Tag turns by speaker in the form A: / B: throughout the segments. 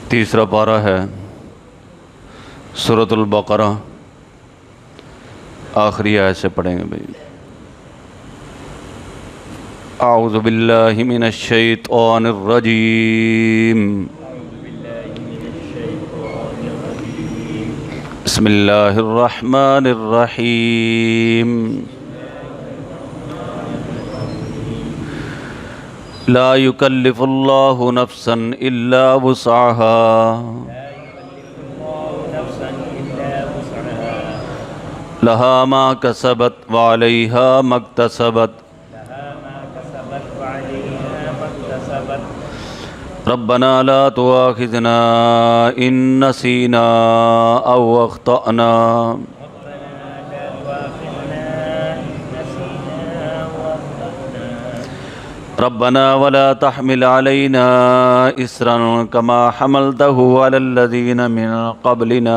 A: تیسرا پارہ ہے سورۃ البقرہ، آخری آیت سے پڑھیں گے بھائی۔ اعوذ باللہ من الشیطان الرجیم، بسم اللہ الرحمن الرحیم۔ لا يكلف اللہ نفسا الا وسعها لها ما كسبت وعليها ما اكتسبت ربنا لا تؤاخذنا إن نسينا أو أخطأنا ربنا ولا تحمل علينا إصرا كما حملته على الذين من قبلنا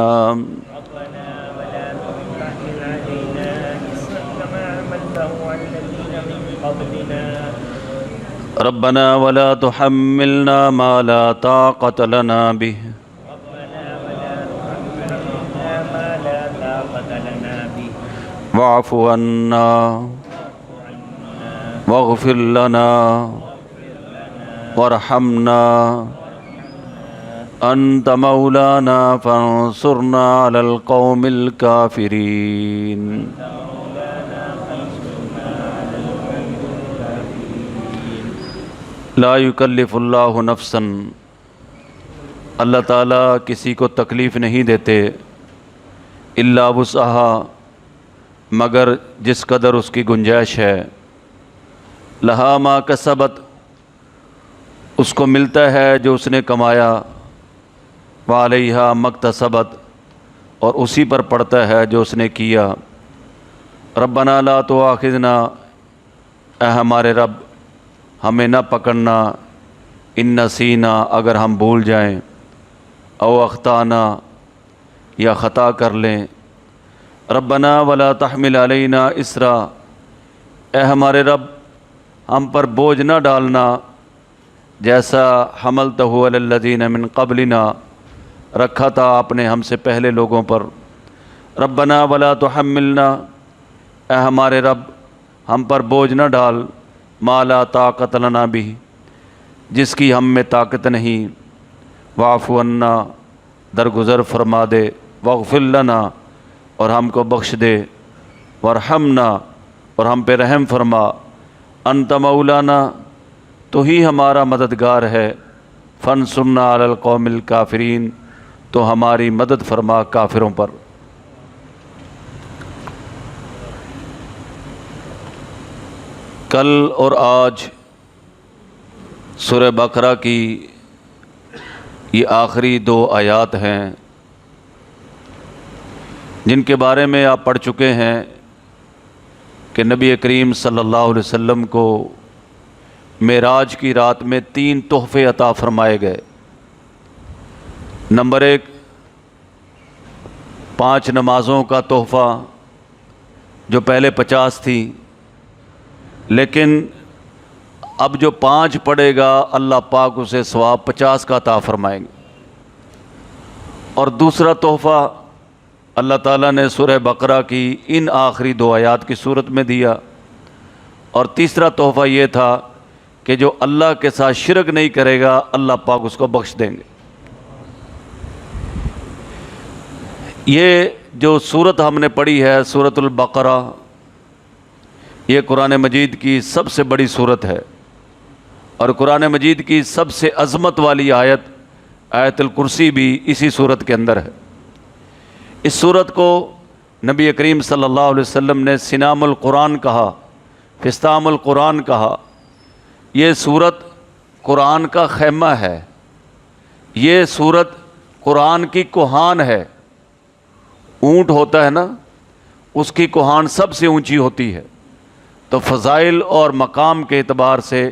A: ربنا ولا تحملنا ما لا طاقة لنا به واعف عنا واغفر لنا وارحمنا أنت مولانا فانصرنا على القوم الكافرين۔ لا یکلف اللہ نفسا، اللہ تعالیٰ کسی کو تکلیف نہیں دیتے الا وسعها، مگر جس قدر اس کی گنجائش ہے، لہا ما کسبت، اس کو ملتا ہے جو اس نے کمایا، وعلیہا ما اکتسبت، اور اسی پر پڑتا ہے جو اس نے کیا۔ ربنا لا تؤاخذنا، اے ہمارے رب ہمیں نہ پکڑنا، ان نسینا، اگر ہم بھول جائیں، او اخطانا، یا خطا کر لیں۔ ربنا ولا تحمل علینا اسرا، اے ہمارے رب ہم پر بوجھ نہ ڈالنا، جیسا حملتہ علی الذین من قبلنا، رکھا تھا آپ نے ہم سے پہلے لوگوں پر۔ ربنا ولا تحملنا، اے ہمارے رب ہم پر بوجھ نہ ڈال، ما لا طاقت لنا بھی، جس کی ہم میں طاقت نہیں۔ واعف عنا، درگزر فرما دے، واغفر لنا، اور ہم کو بخش دے، وارحمنا، اور ہم پہ رحم فرما، انت مولانا، تو ہی ہمارا مددگار ہے، فانصرنا علی القوم الکافرین، تو ہماری مدد فرما کافروں پر۔ کل اور آج سورہ بقرہ کی یہ آخری 2 آیات ہیں جن کے بارے میں آپ پڑھ چکے ہیں کہ نبی کریم صلی اللہ علیہ وسلم کو معراج کی رات میں 3 تحفے عطا فرمائے گئے۔ نمبر 1، 5 نمازوں کا تحفہ، جو پہلے 50 تھی، لیکن اب جو 5 پڑھے گا اللہ پاک اسے ثواب 50 کا عطا فرمائیں گے۔ اور دوسرا تحفہ اللہ تعالیٰ نے سورہ بقرہ کی ان آخری 2 آیات کی صورت میں دیا، اور تیسرا تحفہ یہ تھا کہ جو اللہ کے ساتھ شرک نہیں کرے گا اللہ پاک اس کو بخش دیں گے۔ یہ جو صورت ہم نے پڑھی ہے سورۃ البقرہ، یہ قرآن مجید کی سب سے بڑی صورت ہے، اور قرآن مجید کی سب سے عظمت والی آیت آیت الکرسی بھی اسی صورت کے اندر ہے۔ اس صورت کو نبی کریم صلی اللہ علیہ وسلم نے سنام القرآن کہا، فستام القرآن کہا۔ یہ صورت قرآن کا خیمہ ہے، یہ صورت قرآن کی کوہان ہے۔ اونٹ ہوتا ہے نا، اس کی کوہان سب سے اونچی ہوتی ہے، تو فضائل اور مقام کے اعتبار سے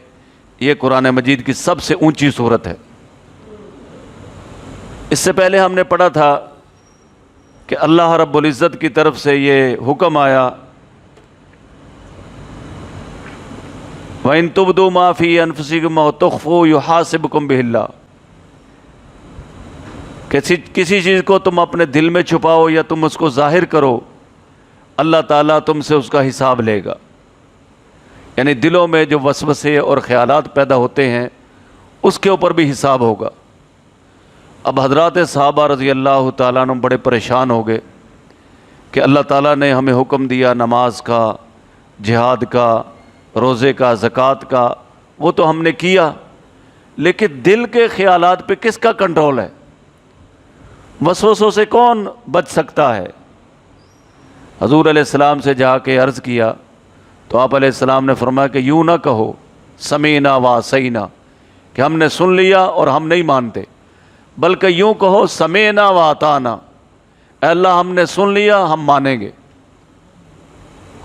A: یہ قرآن مجید کی سب سے اونچی صورت ہے۔ اس سے پہلے ہم نے پڑھا تھا کہ اللہ رب العزت کی طرف سے یہ حکم آیا وَإِن تُبْدُوا مَا فِي أَنفُسِكُمْ أَوْ تُخْفُوهُ يُحَاسِبْكُم بِهِ اللَّهُ، کسی چیز کو تم اپنے دل میں چھپاؤ یا تم اس کو ظاہر کرو، اللہ تعالیٰ تم سے اس کا حساب لے گا۔ یعنی دلوں میں جو وسوسے اور خیالات پیدا ہوتے ہیں اس کے اوپر بھی حساب ہوگا۔ اب حضرات صحابہ رضی اللہ تعالیٰ عنہ بڑے پریشان ہو گئے کہ اللہ تعالیٰ نے ہمیں حکم دیا نماز کا، جہاد کا، روزے کا، زکوٰۃ کا، وہ تو ہم نے کیا، لیکن دل کے خیالات پہ کس کا کنٹرول ہے؟ وسوسوں سے کون بچ سکتا ہے؟ حضور علیہ السلام سے جا کے عرض کیا تو آپ علیہ السلام نے فرمایا کہ یوں نہ کہو سمینا وعصینا، کہ ہم نے سن لیا اور ہم نہیں مانتے، بلکہ یوں کہو سمینا واطعنا، اے اللہ ہم نے سن لیا، ہم مانیں گے،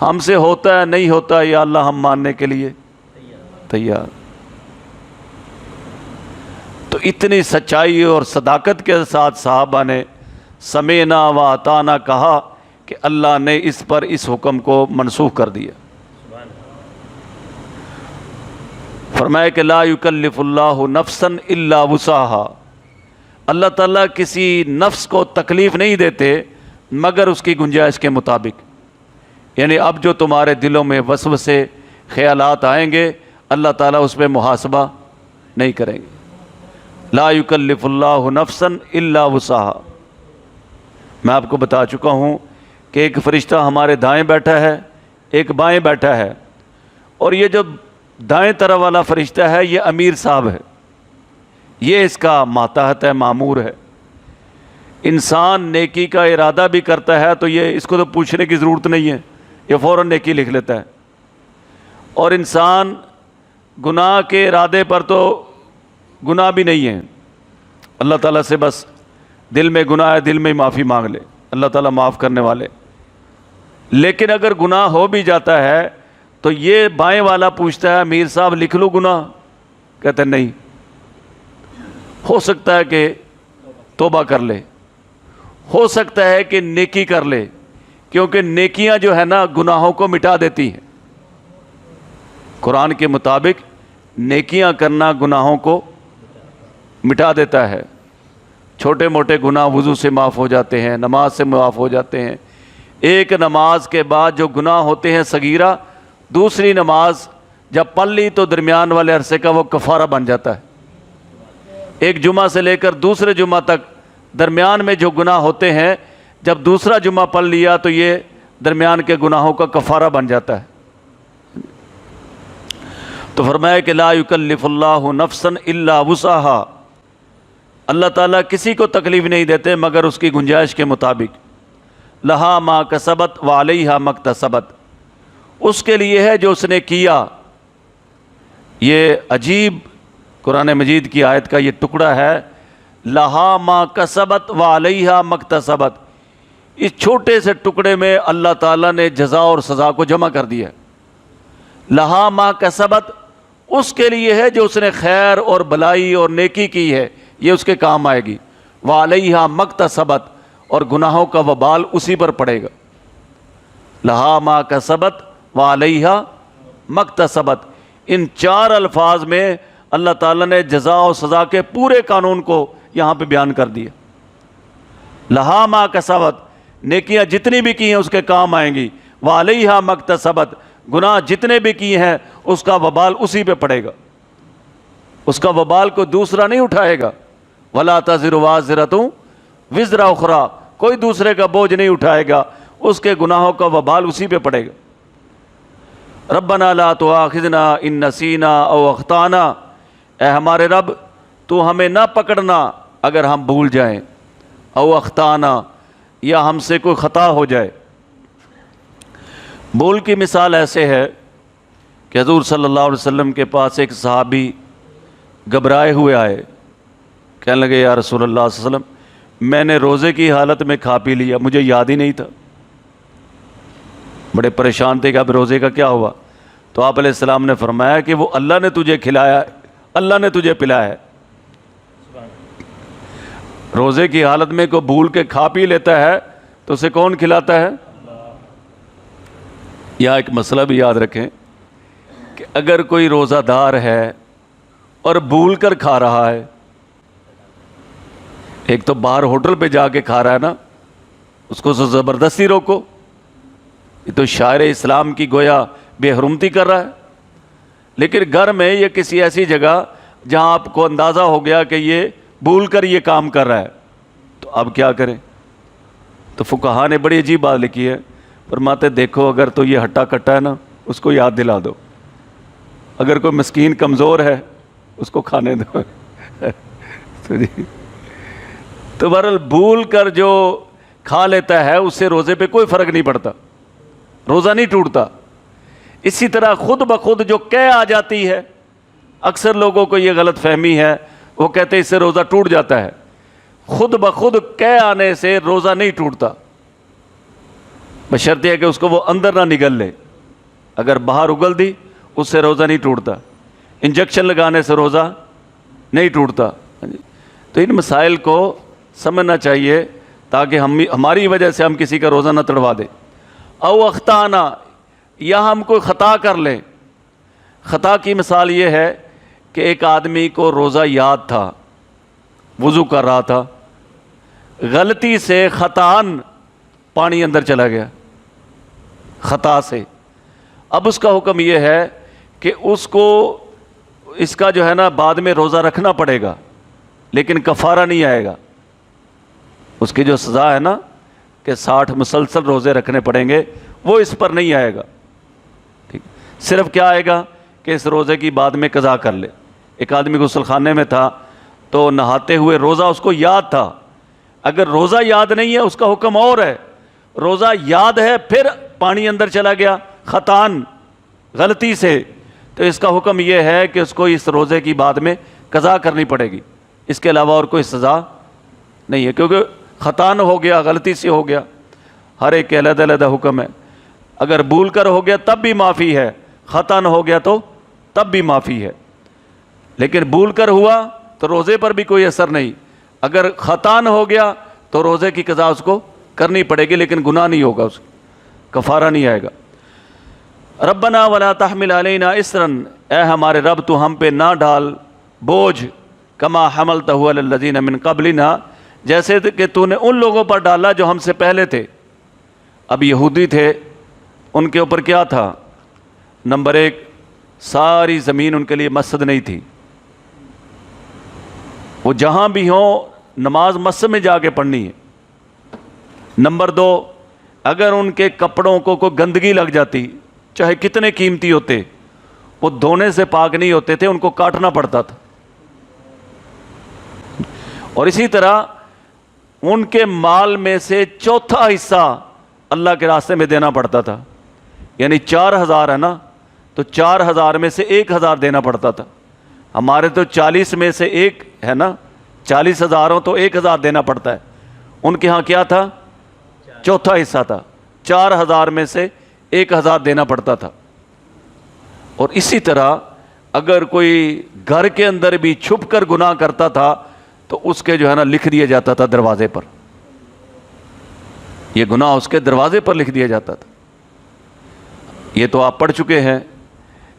A: ہم سے ہوتا ہے نہیں ہوتا یا اللہ ہم ماننے کے لیے تیار۔ تو اتنی سچائی اور صداقت کے ساتھ صحابہ نے سمینا واطعنا کہا کہ اللہ نے اس پر اس حکم کو منسوخ کر دیا۔ فرمایا کہ لا یکلف اللہ نفسا الا وسعها، اللہ تعالیٰ کسی نفس کو تکلیف نہیں دیتے مگر اس کی گنجائش کے مطابق۔ یعنی اب جو تمہارے دلوں میں وسوسے خیالات آئیں گے اللہ تعالیٰ اس پہ محاسبہ نہیں کریں گے۔ لا یکلف اللہ نفسا الا وسعها۔ میں آپ کو بتا چکا ہوں کہ ایک فرشتہ ہمارے دائیں بیٹھا ہے، ایک بائیں بیٹھا ہے، اور یہ جو دائیں طرف والا فرشتہ ہے یہ امیر صاحب ہے، یہ اس کا ماتحت ہے، مامور ہے۔ انسان نیکی کا ارادہ بھی کرتا ہے تو یہ اس کو تو پوچھنے کی ضرورت نہیں ہے، یہ فوراً نیکی لکھ لیتا ہے، اور انسان گناہ کے ارادے پر تو گناہ بھی نہیں ہے، اللہ تعالیٰ سے بس دل میں گناہ ہے دل میں معافی مانگ لے، اللہ تعالیٰ معاف کرنے والے۔ لیکن اگر گناہ ہو بھی جاتا ہے تو یہ بائیں والا پوچھتا ہے امیر صاحب لکھ لوں گناہ؟ کہتے ہیں نہیں، ہو سکتا ہے کہ توبہ کر لے، ہو سکتا ہے کہ نیکی کر لے، کیونکہ نیکیاں جو ہے نا گناہوں کو مٹا دیتی ہیں۔ قرآن کے مطابق نیکیاں کرنا گناہوں کو مٹا دیتا ہے۔ چھوٹے موٹے گناہ وضو سے معاف ہو جاتے ہیں، نماز سے معاف ہو جاتے ہیں۔ ایک نماز کے بعد جو گناہ ہوتے ہیں صغیرہ، دوسری نماز جب پڑھ لی تو درمیان والے عرصے کا وہ کفارہ بن جاتا ہے۔ ایک جمعہ سے لے کر دوسرے جمعہ تک درمیان میں جو گناہ ہوتے ہیں، جب دوسرا جمعہ پڑھ لیا تو یہ درمیان کے گناہوں کا کفارہ بن جاتا ہے۔ تو فرمایا کہ لا یکلف اللہ نفسا الا وسعها، اللہ تعالیٰ کسی کو تکلیف نہیں دیتے مگر اس کی گنجائش کے مطابق۔ لہا ما کسبت وعلیہا ما اکتسبت، اس کے لیے ہے جو اس نے کیا۔ یہ عجیب قرآن مجید کی آیت کا یہ ٹکڑا ہے، لہا ما کسبت وعلیہا ما اکتسبت۔ اس چھوٹے سے ٹکڑے میں اللہ تعالیٰ نے جزا اور سزا کو جمع کر دیا۔ لہا ما کسبت، اس کے لیے ہے جو اس نے خیر اور بلائی اور نیکی کی ہے، یہ اس کے کام آئے گی۔ وعلیہا ما اکتسبت، اور گناہوں کا وبال اسی پر پڑے گا۔ لہا ما کسبت وعلیہا ما اکتسبت، ان چار الفاظ میں اللہ تعالیٰ نے جزا و سزا کے پورے قانون کو یہاں پہ بیان کر دیا۔ لہا ما کسبت، نیکیاں جتنی بھی کی ہیں اس کے کام آئیں گی۔ وعلیہا ما اکتسبت، گناہ جتنے بھی کیے ہیں اس کا وبال اسی پہ پڑے گا، اس کا وبال کو دوسرا نہیں اٹھائے گا۔ ولا تزر وازرۃ وزر اخری، کوئی دوسرے کا بوجھ نہیں اٹھائے گا، اس کے گناہوں کا وبال اسی پہ پڑے گا۔ ربنا لا تؤاخذنا ان نسینا او اخطانا، اے ہمارے رب تو ہمیں نہ پکڑنا اگر ہم بھول جائیں، او اخطانا، یا ہم سے کوئی خطا ہو جائے۔ بھول کی مثال ایسے ہے کہ حضور صلی اللہ علیہ وسلم کے پاس ایک صحابی گھبرائے ہوئے آئے، کہنے لگے یا رسول اللہ صلی اللہ علیہ وسلم میں نے روزے کی حالت میں کھا پی لیا، مجھے یاد ہی نہیں تھا۔ بڑے پریشان تھے کہ اب روزے کا کیا ہوا؟ تو آپ علیہ السلام نے فرمایا کہ وہ اللہ نے تجھے کھلایا ہے، اللہ نے تجھے پلایا ہے۔ روزے کی حالت میں کوئی بھول کے کھا پی لیتا ہے تو اسے کون کھلاتا ہے؟ یہاں ایک مسئلہ بھی یاد رکھیں کہ اگر کوئی روزہ دار ہے اور بھول کر کھا رہا ہے، ایک تو باہر ہوٹل پہ جا کے کھا رہا ہے نا، اس کو زبردستی روکو، یہ تو شاعر اسلام کی گویا بے حرمتی کر رہا ہے۔ لیکن گھر میں یا کسی ایسی جگہ جہاں آپ کو اندازہ ہو گیا کہ یہ بھول کر یہ کام کر رہا ہے، تو اب کیا کریں؟ تو فقہا نے بڑی عجیب بات لکھی ہے، فرماتے دیکھو اگر تو یہ ہٹا کٹا ہے نا، اس کو یاد دلا دو، اگر کوئی مسکین کمزور ہے اس کو کھانے دو۔ تو بہرحال بھول کر جو کھا لیتا ہے اس سے روزے پہ کوئی فرق نہیں پڑتا، روزہ نہیں ٹوٹتا۔ اسی طرح خود بخود جو قے آ جاتی ہے، اکثر لوگوں کو یہ غلط فہمی ہے، وہ کہتے ہیں اس سے روزہ ٹوٹ جاتا ہے۔ خود بخود قے آنے سے روزہ نہیں ٹوٹتا، بشرطے ہے کہ اس کو وہ اندر نہ نگل لے۔ اگر باہر اگل دی اس سے روزہ نہیں ٹوٹتا، انجیکشن لگانے سے روزہ نہیں ٹوٹتا۔ تو ان مسائل کو سمجھنا چاہیے تاکہ ہماری وجہ سے ہم کسی کا روزہ نہ تڑوا دیں۔ او اخطانا، یا ہم کوئی خطا کر لیں۔ خطا کی مثال یہ ہے کہ ایک آدمی کو روزہ یاد تھا، وضو کر رہا تھا، غلطی سے خطاً پانی اندر چلا گیا، خطا سے۔ اب اس کا حکم یہ ہے کہ اس کو اس کا جو ہے نا بعد میں روزہ رکھنا پڑے گا، لیکن کفارہ نہیں آئے گا۔ اس کی جو سزا ہے نا کہ 60 مسلسل روزے رکھنے پڑیں گے، وہ اس پر نہیں آئے گا۔ ٹھیک، صرف کیا آئے گا کہ اس روزے کی بعد میں قضا کر لے۔ ایک آدمی غسل خانے میں تھا تو نہاتے ہوئے روزہ اس کو یاد تھا۔ اگر روزہ یاد نہیں ہے اس کا حکم اور ہے، روزہ یاد ہے پھر پانی اندر چلا گیا خطاً، غلطی سے، تو اس کا حکم یہ ہے کہ اس کو اس روزے کی بعد میں قضا کرنی پڑے گی، اس کے علاوہ اور کوئی سزا نہیں ہے، کیونکہ خطاً ہو گیا، غلطی سے ہو گیا۔ ہر ایک کے علیحدہ علیحدہ حکم ہے۔ اگر بھول کر ہو گیا تب بھی معافی ہے، خطاً ہو گیا تو تب بھی معافی ہے۔ لیکن بھول کر ہوا تو روزے پر بھی کوئی اثر نہیں۔ اگر خطاً ہو گیا تو روزے کی قضا اس کو کرنی پڑے گی، لیکن گناہ نہیں ہوگا، اس کو کفارہ نہیں آئے گا۔ ربنا ولا تحمل علینا اسرا، اے ہمارے رب تو ہم پہ نہ ڈال بوجھ، کما حملتہ علی الذین من قبلنا، جیسے کہ تو نے ان لوگوں پر ڈالا جو ہم سے پہلے تھے۔ اب یہودی تھے، ان کے اوپر کیا تھا؟ نمبر 1، ساری زمین ان کے لیے مسجد نہیں تھی، وہ جہاں بھی ہوں نماز مسجد میں جا کے پڑھنی ہے۔ نمبر 2، اگر ان کے کپڑوں کو کوئی گندگی لگ جاتی، چاہے کتنے قیمتی ہوتے، وہ دھونے سے پاک نہیں ہوتے تھے، ان کو کاٹنا پڑتا تھا۔ اور اسی طرح ان کے مال میں سے چوتھا حصہ اللہ کے راستے میں دینا پڑتا تھا، یعنی 4000 ہے نا، تو 4000 میں سے 1000 دینا پڑتا تھا۔ ہمارے تو 40 میں سے ایک ہے نا، 40,000 ہو تو 1000 دینا پڑتا ہے، ان کے ہاں کیا تھا؟ چوتھا حصہ تھا، 4000 میں سے 1000 دینا پڑتا تھا۔ اور اسی طرح اگر کوئی گھر کے اندر بھی چھپ کر گناہ کرتا تھا تو اس کے جو ہے نا لکھ دیا جاتا تھا دروازے پر، یہ گناہ اس کے دروازے پر لکھ دیا جاتا تھا۔ یہ تو آپ پڑھ چکے ہیں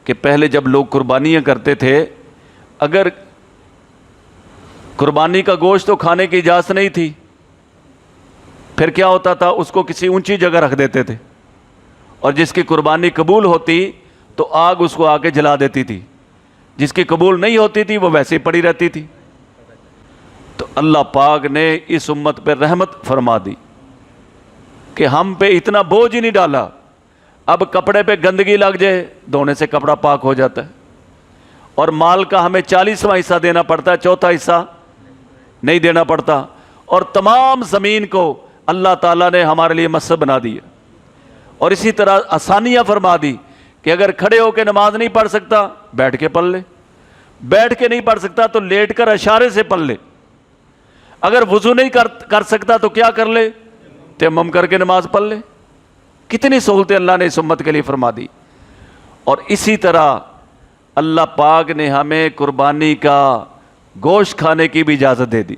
A: کہ پہلے جب لوگ قربانیاں کرتے تھے، اگر قربانی کا گوشت تو کھانے کی اجازت نہیں تھی، پھر کیا ہوتا تھا؟ اس کو کسی اونچی جگہ رکھ دیتے تھے، اور جس کی قربانی قبول ہوتی تو آگ اس کو آ کے جلا دیتی تھی، جس کی قبول نہیں ہوتی تھی وہ ویسے ہی پڑی رہتی تھی۔ تو اللہ پاک نے اس امت پہ رحمت فرما دی کہ ہم پہ اتنا بوجھ ہی نہیں ڈالا۔ اب کپڑے پہ گندگی لگ جائے، دھونے سے کپڑا پاک ہو جاتا ہے، اور مال کا ہمیں 40واں حصہ دینا پڑتا ہے، چوتھا حصہ نہیں دینا پڑتا۔ اور تمام زمین کو اللہ تعالیٰ نے ہمارے لیے مسجد بنا دی ہے، اور اسی طرح آسانیاں فرما دی کہ اگر کھڑے ہو کے نماز نہیں پڑھ سکتا بیٹھ کے پڑھ لے، بیٹھ کے نہیں پڑھ سکتا تو لیٹ کر اشارے سے پڑھ لے، اگر وضو نہیں کر سکتا تو کیا کر لے؟ تیمم کر کے نماز پڑھ لے۔ کتنی سہولتیں اللہ نے اس امت کے لیے فرما دی۔ اور اسی طرح اللہ پاک نے ہمیں قربانی کا گوشت کھانے کی بھی اجازت دے دی،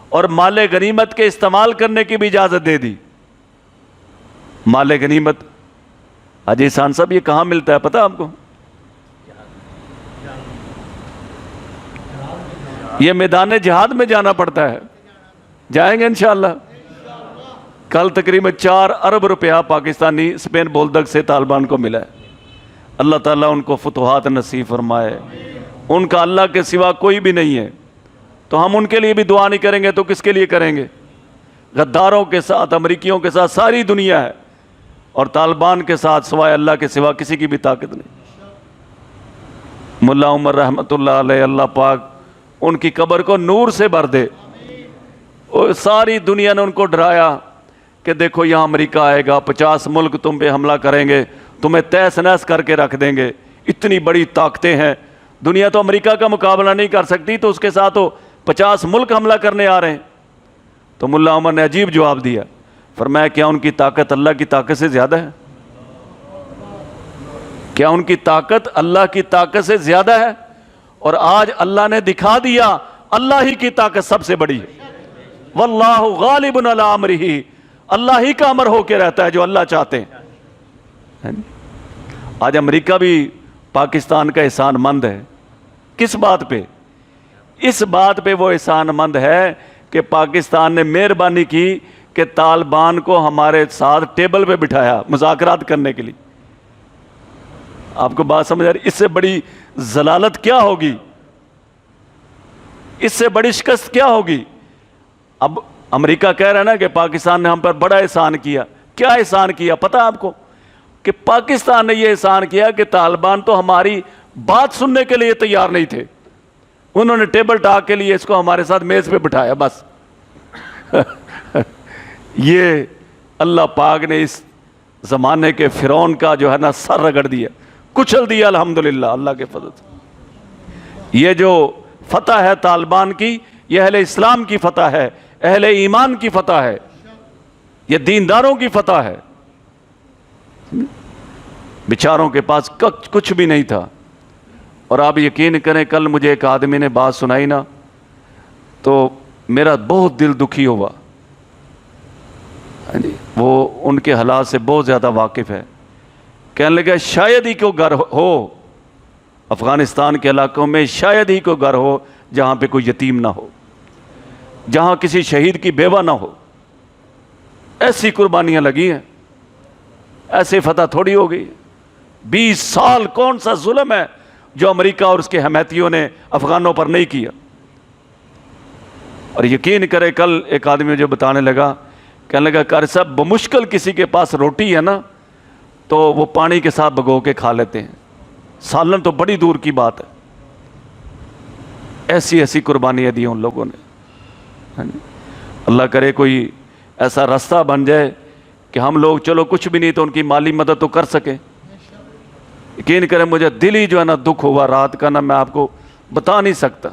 A: اور مال غنیمت کے استعمال کرنے کی بھی اجازت دے دی۔ مال غنیمت، حاجی احسان صاحب یہ کہاں ملتا ہے پتہ آپ کو؟ یہ میدان جہاد میں جانا پڑتا ہے۔ جائیں گے انشاءاللہ. کل تقریباً 4 ارب روپیہ پاکستانی اسپین بولدک سے طالبان کو ملا ہے. اللہ تعالیٰ ان کو فتوحات نصیب فرمائے. ان کا اللہ کے سوا کوئی بھی نہیں ہے، تو ہم ان کے لیے بھی دعا نہیں کریں گے تو کس کے لیے کریں گے؟ غداروں کے ساتھ، امریکیوں کے ساتھ ساری دنیا ہے، اور طالبان کے ساتھ سوائے اللہ کے سوا کسی کی بھی طاقت نہیں. ملا عمر رحمۃ اللہ علیہ، اللہ پاک ان کی قبر کو نور سے بھر دے. اور ساری دنیا نے ان کو ڈرایا کہ دیکھو یہاں امریکہ آئے گا، 50 ملک تم پہ حملہ کریں گے، تمہیں تہس نہس کر کے رکھ دیں گے، اتنی بڑی طاقتیں ہیں، دنیا تو امریکہ کا مقابلہ نہیں کر سکتی، تو اس کے ساتھ تو 50 ملک حملہ کرنے آ رہے ہیں. تو ملا عمر نے عجیب جواب دیا، فرمایا کیا ان کی طاقت اللہ کی طاقت سے زیادہ ہے؟ کیا ان کی طاقت اللہ کی طاقت سے زیادہ ہے؟ اور آج اللہ نے دکھا دیا اللہ ہی کی طاقت سب سے بڑی ہے. واللہ غالب علی امرہ، اللہ ہی کا امر ہو کے رہتا ہے جو اللہ چاہتے ہیں. آج امریکہ بھی پاکستان کا احسان مند ہے. کس بات پہ؟ اس بات پہ وہ احسان مند ہے کہ پاکستان نے مہربانی کی کہ طالبان کو ہمارے ساتھ ٹیبل پہ بٹھایا مذاکرات کرنے کے لیے. آپ کو بات سمجھ آ رہی؟ اس سے بڑی ضلالت کیا ہوگی؟ اس سے بڑی شکست کیا ہوگی؟ اب امریکہ کہہ رہا ہے نا کہ پاکستان نے ہم پر بڑا احسان کیا. کیا احسان کیا پتہ آپ کو؟ کہ پاکستان نے یہ احسان کیا کہ طالبان تو ہماری بات سننے کے لیے تیار نہیں تھے، انہوں نے ٹیبل ٹاک کے لیے اس کو ہمارے ساتھ میز پہ بٹھایا بس. یہ اللہ پاک نے اس زمانے کے فرعون کا جو ہے نا سر رگڑ دیا، کچل دیا الحمدللہ اللہ کے فضل سے. یہ جو فتح ہے طالبان کی، یہ اہل اسلام کی فتح ہے، اہل ایمان کی فتح ہے، یہ دینداروں کی فتح ہے. بیچاروں کے پاس کچھ بھی نہیں تھا. اور آپ یقین کریں کل مجھے ایک آدمی نے بات سنائی نا تو میرا بہت دل دکھی ہوا. وہ ان کے حالات سے بہت زیادہ واقف ہے. کہنے لگا شاید ہی کوئی گھر ہو افغانستان کے علاقوں میں، شاید ہی کوئی گھر ہو جہاں پہ کوئی یتیم نہ ہو، جہاں کسی شہید کی بیوہ نہ ہو. ایسی قربانیاں لگی ہیں، ایسے فتح تھوڑی ہو گئی. 20 سال کون سا ظلم ہے جو امریکہ اور اس کے حمیتیوں نے افغانوں پر نہیں کیا. اور یقین کرے کل ایک آدمی جو بتانے لگا، کہنے لگا قاری صاحب بمشکل کسی کے پاس روٹی ہے نا تو وہ پانی کے ساتھ بھگو کے کھا لیتے ہیں، سالن تو بڑی دور کی بات ہے. ایسی ایسی قربانیاں دی ان لوگوں نے. اللہ کرے کوئی ایسا راستہ بن جائے کہ ہم لوگ چلو کچھ بھی نہیں تو ان کی مالی مدد تو کر سکیں. یقین کریں مجھے دل ہی جو ہے نا دکھ ہوا رات کا، نا میں آپ کو بتا نہیں سکتا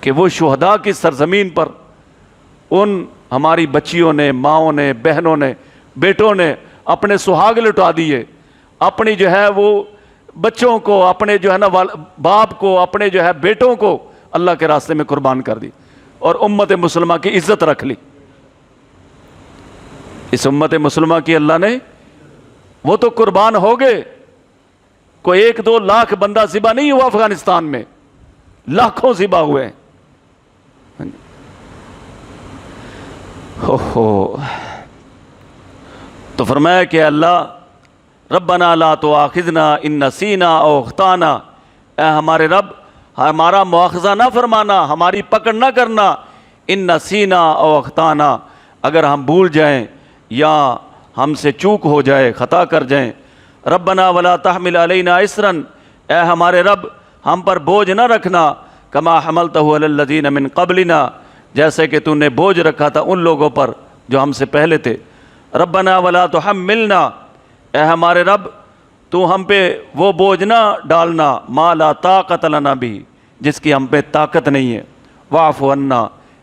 A: کہ وہ شہداء کی سرزمین پر ان ہماری بچیوں نے، ماؤں نے، بہنوں نے، بیٹوں نے اپنے سہاگ لٹا دیے، اپنی جو ہے وہ بچوں کو، اپنے جو ہے نا باپ کو، اپنے جو ہے بیٹوں کو اللہ کے راستے میں قربان کر دی، اور امت مسلمہ کی عزت رکھ لی. اس امت مسلمہ کی اللہ نے، وہ تو قربان ہو گئے. کوئی 1-2 لاکھ بندہ ذبح نہیں ہوا افغانستان میں، لاکھوں ذبح ہوئے ہیں. تو فرمایا کہ اللہ ربنا لا تؤاخذنا ان نسینا او اخطانا، اے ہمارے رب ہمارا مواخذہ نہ فرمانا، ہماری پکڑ نہ کرنا، ان نسینا او اخطانا، اگر ہم بھول جائیں یا ہم سے چوک ہو جائے، خطا کر جائیں. ربنا ولا تحمل علینا اسرا، اے ہمارے رب ہم پر بوجھ نہ رکھنا، کما حملتہ علی الذین من قبلنا، جیسے کہ تو نے بوجھ رکھا تھا ان لوگوں پر جو ہم سے پہلے تھے. ربنا ولا تحملنا، اے ہمارے رب تو ہم پہ وہ بوجھ نہ ڈالنا، ما لا طاقت لنا بھی، جس کی ہم پہ طاقت نہیں ہے. واعف عنا،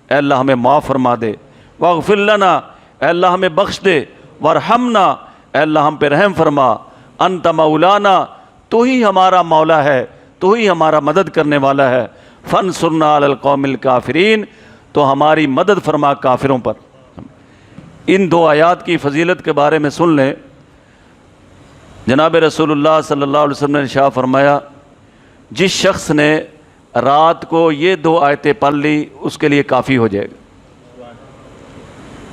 A: اے اللہ ہمیں معاف فرما دے. واغفر لنا، اے اللہ ہمیں بخش دے. وارحمنا، اے اللہ ہم پہ رحم فرما. انت مولانا، تو ہی ہمارا مولا ہے، تو ہی ہمارا مدد کرنے والا ہے. فانصرنا علی القوم الکافرین، تو ہماری مدد فرما کافروں پر. ان 2 آیات کی فضیلت کے بارے میں سن لیں. جناب رسول اللہ صلی اللہ علیہ وسلم نے ارشاد فرمایا، جس شخص نے رات کو یہ 2 آیتیں پڑھ لی اس کے لیے کافی ہو جائے گا.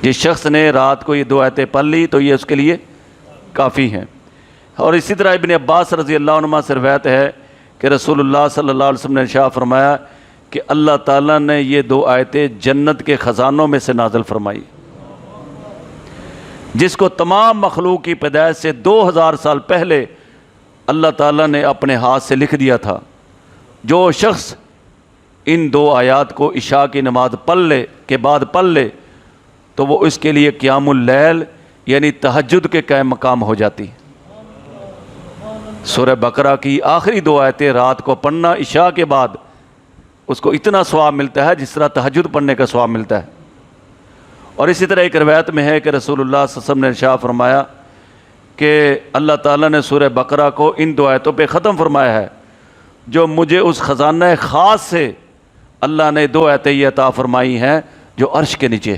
A: جس شخص نے رات کو یہ 2 آیتیں پڑھ لی تو یہ اس کے لیے کافی ہیں۔ اور اسی طرح ابن عباس رضی اللہ عنہما سے روایت ہے کہ رسول اللہ صلی اللہ علیہ وسلم نے ارشاد فرمایا کہ اللہ تعالیٰ نے یہ 2 آیتیں جنت کے خزانوں میں سے نازل فرمائی، جس کو تمام مخلوق کی پیدائش سے 2000 سال پہلے اللہ تعالیٰ نے اپنے ہاتھ سے لکھ دیا تھا۔ جو شخص ان 2 آیات کو عشاء کی نماز کے بعد پڑھ لے تو وہ اس کے لیے قیام اللیل یعنی تہجد کے قائم مقام ہو جاتی۔ سورہ بقرہ کی آخری 2 آیتیں رات کو پڑھنا عشاء کے بعد اس کو اتنا ثواب ملتا ہے جس طرح تہجد پڑھنے کا ثواب ملتا ہے۔ اور اسی طرح ایک روایت میں ہے کہ رسول اللہ صلی اللہ علیہ وسلم نے ارشاد فرمایا کہ اللہ تعالیٰ نے سورہ بقرہ کو ان 2 آیتوں پہ ختم فرمایا ہے، جو مجھے اس خزانہ خاص سے اللہ نے 2 آیتیں یہ عطا فرمائی ہیں جو عرش کے نیچے،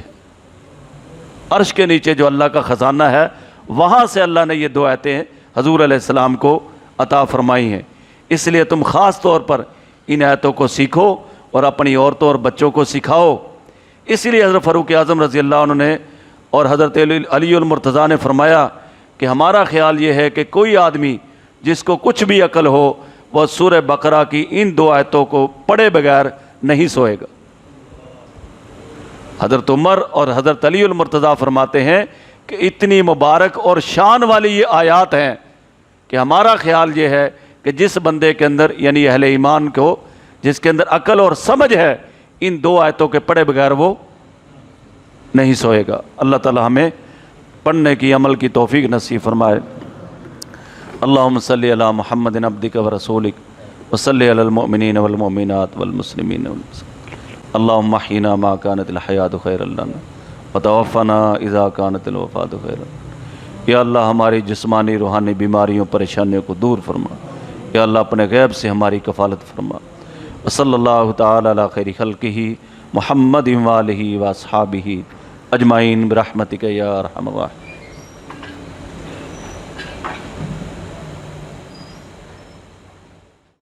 A: عرش کے نیچے جو اللہ کا خزانہ ہے وہاں سے اللہ نے یہ 2 آیتیں حضور علیہ السلام کو عطا فرمائی ہیں۔ اس لیے تم خاص طور پر ان آیتوں کو سیکھو اور اپنی عورتوں اور بچوں کو سکھاؤ۔ اسی لیے حضرت فاروق اعظم رضی اللہ عنہ نے اور حضرت علی المرتضیٰ نے فرمایا کہ ہمارا خیال یہ ہے کہ کوئی آدمی جس کو کچھ بھی عقل ہو وہ سورہ بقرہ کی ان 2 آیتوں کو پڑھے بغیر نہیں سوئے گا۔ حضرت عمر اور حضرت علی المرتضیٰ فرماتے ہیں کہ اتنی مبارک اور شان والی یہ آیات ہیں کہ ہمارا خیال یہ ہے کہ جس بندے کے اندر یعنی اہل ایمان کو جس کے اندر عقل اور سمجھ ہے ان 2 آیتوں کے پڑھے بغیر وہ نہیں سوئے گا۔ اللہ تعالی ہمیں پڑھنے کی عمل کی توفیق نصیب فرمائے۔ اللہم صلی علی محمد عبدک و رسولک وصلی علی المؤمنین والمؤمنات والمسلمین والمسلمات۔ اللہم احینا ما کانت الحیات خیر لنا وتوفنا اذا کانت الوفات خیر لنا۔ یا اللہ ہماری جسمانی روحانی بیماریوں پریشانیوں کو دور فرما، یا اللہ اپنے غیب سے ہماری کفالت فرما۔ وصلی اللہ تعالی علی خیر خلقہ محمد وآلہ واصحابہ اجمعین برحمتک یا ارحم الراحمین۔